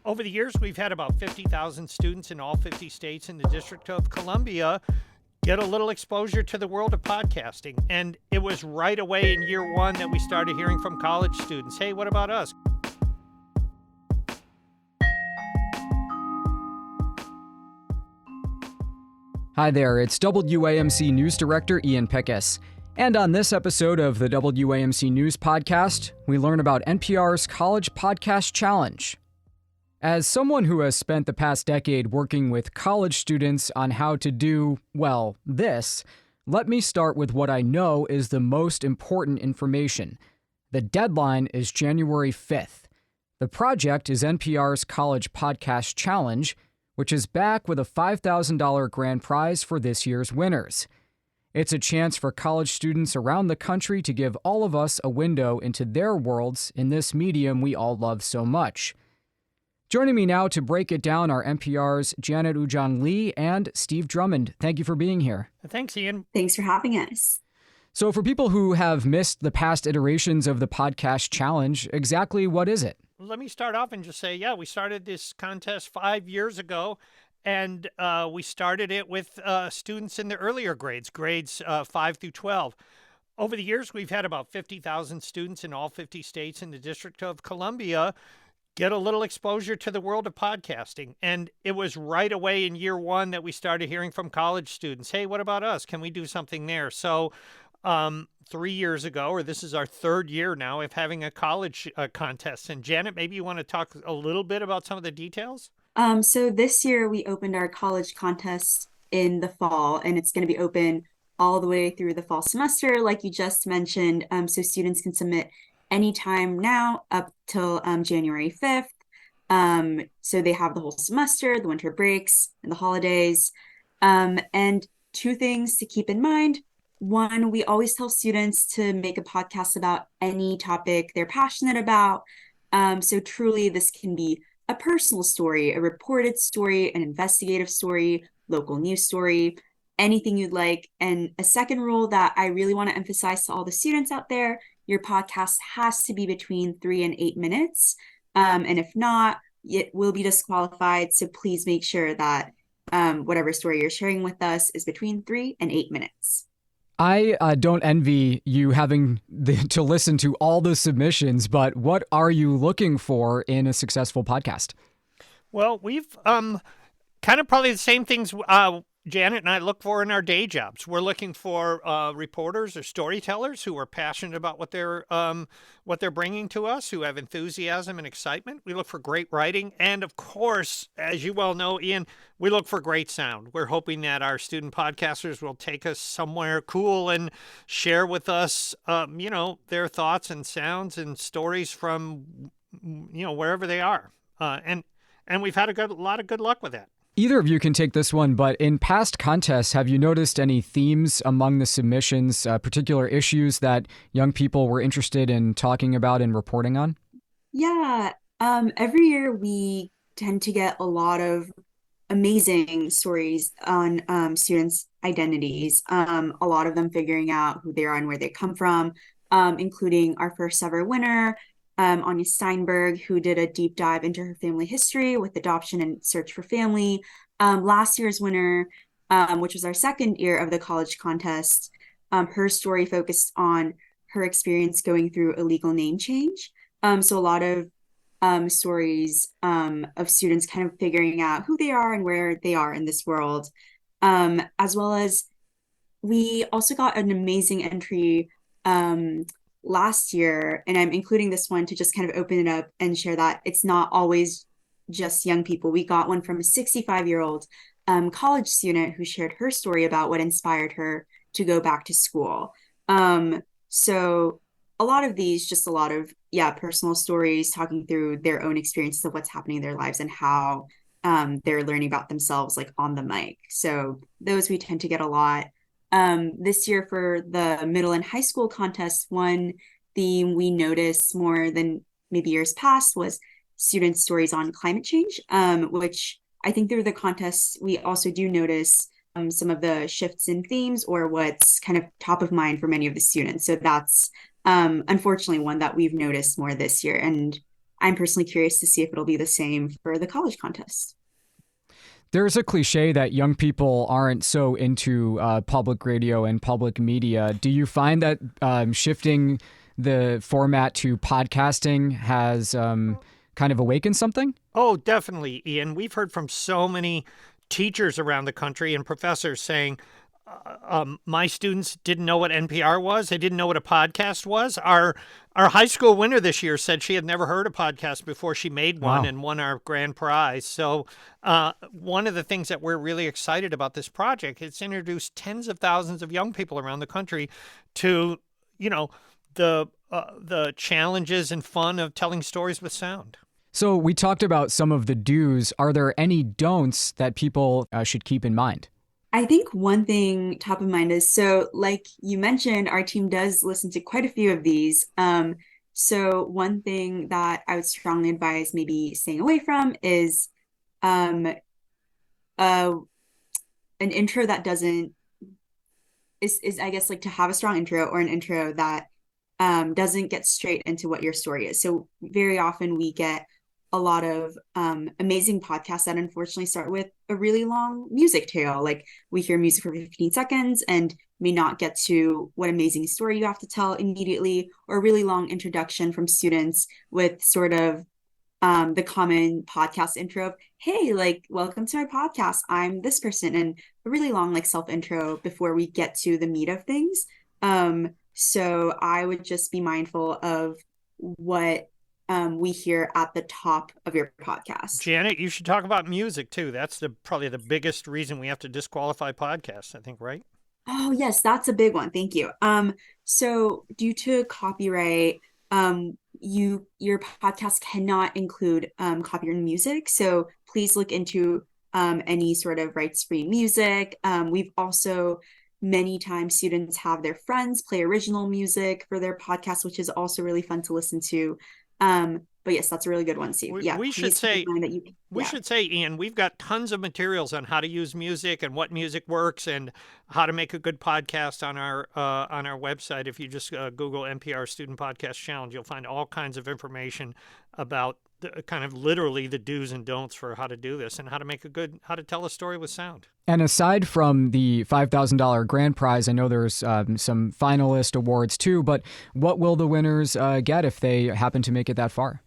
Over the years, we've had about 50,000 students in all 50 states in the District of Columbia get a little exposure to the world of podcasting. And it was right away in year one that we started hearing from college students, hey, what about us? Hi there, it's WAMC News Director Ian Pickus. And on this episode of the WAMC News Podcast, we learn about NPR's College Podcast Challenge. As someone who has spent the past decade working with college students on how to do, well, this, let me start with what I know is the most important information. The deadline is January 5th. The project is NPR's College Podcast Challenge, which is back with a $5,000 grand prize for this year's winners. It's a chance for college students around the country to give all of us a window into their worlds in this medium we all love so much. Joining me now to break it down are NPR's Janet Woojeong Lee and Steve Drummond. Thank you for being here. Thanks, Ian. Thanks for having us. So for people who have missed the past iterations of the podcast challenge, exactly what is it? Let me start off and just say, we started this contest 5 years ago, and we started it with students in the earlier grades 5 through 12. Over the years, we've had about 50,000 students in all 50 states in the District of Columbia get a little exposure to the world of podcasting. And it was right away in year one that we started hearing from college students, hey, what about us? Can we do something there? So 3 years ago, or this is our third year now of having a college contest. And Janet, maybe you want to talk a little bit about some of the details? So this year we opened our college contest in the fall, and it's going to be open all the way through the fall semester, like you just mentioned. So students can submit anytime now up till January 5th. So they have the whole semester, the winter breaks, and the holidays. And two things to keep in mind. One, we always tell students to make a podcast about any topic they're passionate about. So truly, this can be a personal story, a reported story, an investigative story, local news story, anything you'd like. And a second rule that I really want to emphasize to all the students out there, your podcast has to be between 3 and 8 minutes. And if not, it will be disqualified. So please make sure that whatever story you're sharing with us is between 3 and 8 minutes. I don't envy you having to listen to all the submissions, but what are you looking for in a successful podcast? Well, we've kind of probably the same things Janet and I look for in our day jobs. We're looking for reporters or storytellers who are passionate about what they're bringing to us, who have enthusiasm and excitement. We look for great writing. And of course, as you well know, Ian, we look for great sound. We're hoping that our student podcasters will take us somewhere cool and share with us, their thoughts and sounds and stories from, wherever they are. And we've had a lot of good luck with that. Either of you can take this one, but in past contests, have you noticed any themes among the submissions, particular issues that young people were interested in talking about and reporting on? Yeah, every year we tend to get a lot of amazing stories on students' identities, a lot of them figuring out who they are and where they come from, including our first ever winner, Anya Steinberg, who did a deep dive into her family history with adoption and search for family. Last year's winner, which was our second year of the college contest, her story focused on her experience going through a legal name change. So a lot of stories of students kind of figuring out who they are and where they are in this world, as well as we also got an amazing entry last year, and I'm including this one to just kind of open it up and share that it's not always just young people. We got one from a 65-year-old college student who shared her story about what inspired her to go back to school. So a lot of these, just a lot of, personal stories, talking through their own experiences of what's happening in their lives and how they're learning about themselves, like on the mic. So those we tend to get a lot. This year for the middle and high school contest, one theme we noticed more than maybe years past was student stories on climate change, which I think through the contest, we also do notice some of the shifts in themes or what's kind of top of mind for many of the students. So that's unfortunately one that we've noticed more this year. And I'm personally curious to see if it'll be the same for the college contest. There's a cliche that young people aren't so into public radio and public media. Do you find that shifting the format to podcasting has kind of awakened something? Oh, definitely, Ian. We've heard from so many teachers around the country and professors saying, my students didn't know what NPR was. They didn't know what a podcast was. Our high school winner this year said she had never heard a podcast before she made one. Wow. And won our grand prize. So one of the things that we're really excited about this project, it's introduced tens of thousands of young people around the country to, the challenges and fun of telling stories with sound. So we talked about some of the do's. Are there any don'ts that people should keep in mind? I think one thing top of mind is, so like you mentioned, our team does listen to quite a few of these. So one thing that I would strongly advise maybe staying away from is an intro that is I guess like to have a strong intro, or an intro that doesn't get straight into what your story is. So very often we get a lot of amazing podcasts that unfortunately start with a really long music tail. Like we hear music for 15 seconds and may not get to what amazing story you have to tell immediately, or a really long introduction from students with sort of the common podcast intro of, hey, like, welcome to my podcast, I'm this person, and a really long like self intro before we get to the meat of things. So I would just be mindful of what we hear at the top of your podcast. Janet, you should talk about music too. That's probably the biggest reason we have to disqualify podcasts, I think, right? Oh, yes, that's a big one. Thank you. So due to copyright, your podcast cannot include copyrighted music. So please look into any sort of rights-free music. We've also many times students have their friends play original music for their podcast, which is also really fun to listen to. But yes, that's a really good one, Steve. We should say, Ian, we've got tons of materials on how to use music and what music works and how to make a good podcast on our website. If you just Google NPR Student Podcast Challenge, you'll find all kinds of information about kind of literally the do's and don'ts for how to do this and how to tell a story with sound. And aside from the $5,000 grand prize, I know there's some finalist awards too, but what will the winners get if they happen to make it that far?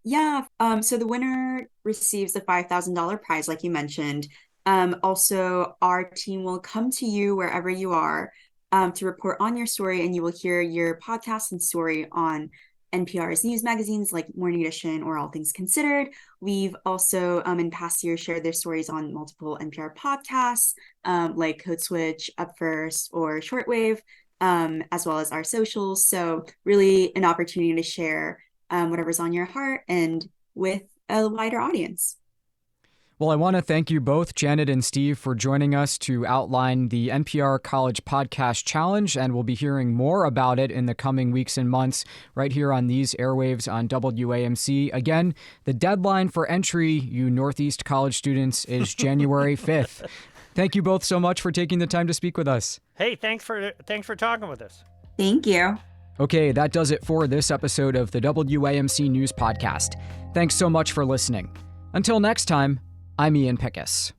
Yeah, so the winner receives the $5,000 prize, like you mentioned. Also, our team will come to you wherever you are to report on your story, and you will hear your podcast and story on NPR's news magazines like Morning Edition or All Things Considered. We've also, in past years, shared their stories on multiple NPR podcasts like Code Switch, Up First, or Shortwave, as well as our socials. So really an opportunity to share whatever's on your heart and with a wider audience. Well, I want to thank you both, Janet and Steve, for joining us to outline the NPR College Podcast Challenge, and we'll be hearing more about it in the coming weeks and months right here on these airwaves on WAMC. Again, the deadline for entry, you Northeast College students, is January 5th. Thank you both so much for taking the time to speak with us. Hey, thanks for talking with us. Thank you. Okay, that does it for this episode of the WAMC News Podcast. Thanks so much for listening. Until next time, I'm Ian Pickus.